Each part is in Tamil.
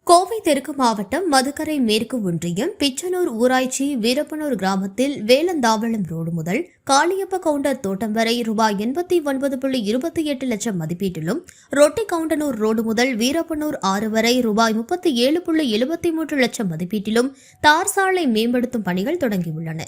கோவை தெற்கு மாவட்டம் மதுக்கரை மேற்கு ஒன்றியம் பிச்சனூர் ஊராட்சி வீரப்பனூர் கிராமத்தில் வேலந்தாவளம் ரோடு முதல் காளியப்ப கவுண்டர் தோட்டம் வரை ரூபாய் 89.28 லட்சம் மதிப்பீட்டிலும் ரொட்டி கவுண்டனூர் ரோடு முதல் வீரப்பனூர் 6 வரை ரூபாய் 37.73 லட்சம் மதிப்பீட்டிலும் தார் சாலை மேம்படுத்தும் பணிகள் தொடங்கியுள்ளன.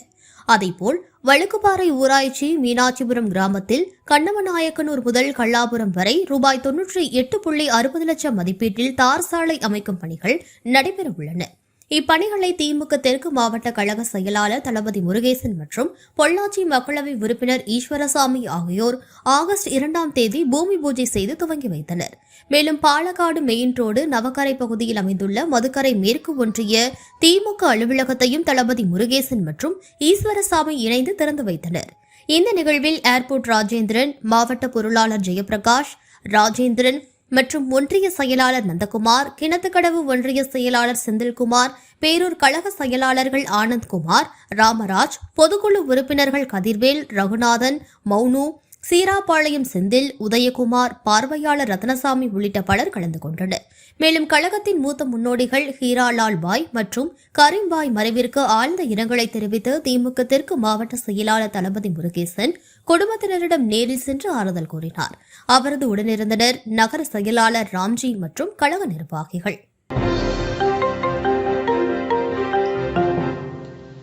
அதேபோல் வழுக்குப்பாறை ஊராட்சி மீனாட்சிபுரம் கிராமத்தில் கண்ணவநாயக்கனூர் முதல் கல்லாபுரம் வரை ரூபாய் 98.60 லட்சம் மதிப்பீட்டில் தார் சாலை அமைக்கும் பணிகள் நடைபெறவுள்ளன. இப்பணிகளை திமுக தெற்கு மாவட்ட கழக செயலாளர் தளபதி முருகேசன் மற்றும் பொள்ளாச்சி மக்களவை உறுப்பினர் ஈஸ்வரசாமி ஆகியோர் ஆகஸ்ட் 2ஆம் தேதி பூமி பூஜை செய்து துவங்கி வைத்தனர். மேலும் பாலக்காடு மெயின் ரோடு நவக்கரை பகுதியில் அமைந்துள்ள மதுக்கரை மேற்கு ஒன்றிய திமுக அலுவலகத்தையும் தளபதி முருகேசன் மற்றும் ஈஸ்வரசாமி இணைந்து திறந்து வைத்தனர். இந்த நிகழ்வில் ஏர்போர்ட் ராஜேந்திரன், மாவட்ட பொருளாளர் ஜெயபிரகாஷ், ராஜேந்திரன் மற்றும் ஒன்றிய செயலாளர் நந்தகுமார், கிணத்துக்கடவு ஒன்றிய செயலாளர் செந்தில்குமார், பேரூர் கழக செயலாளர்கள் ஆனந்த்குமார், ராமராஜ், பொதுக்குழு உறுப்பினர்கள் கதிர்வேல், ரகுநாதன், மௌனு, சீராபாளையம் செந்தில், உதயகுமார், பார்வையாளர் ரத்னசாமி உள்ளிட்ட பலர் கலந்து கொண்டனர். மேலும் கழகத்தின் மூத்த முன்னோடிகள் ஹீராலால் பாய் மற்றும் கரீம்பாய் மறைவிற்கு ஆழ்ந்த இரங்கலை தெரிவித்து திமுக தெற்கு மாவட்ட செயலாளர் தளபதி முருகேசன் குடும்பத்தினரிடம் நேரில் சென்று ஆறுதல் கூறினார். அவரது உடனிருந்தனர் நகர செயலாளர் ராம்ஜி மற்றும் கழக நிர்வாகிகள்.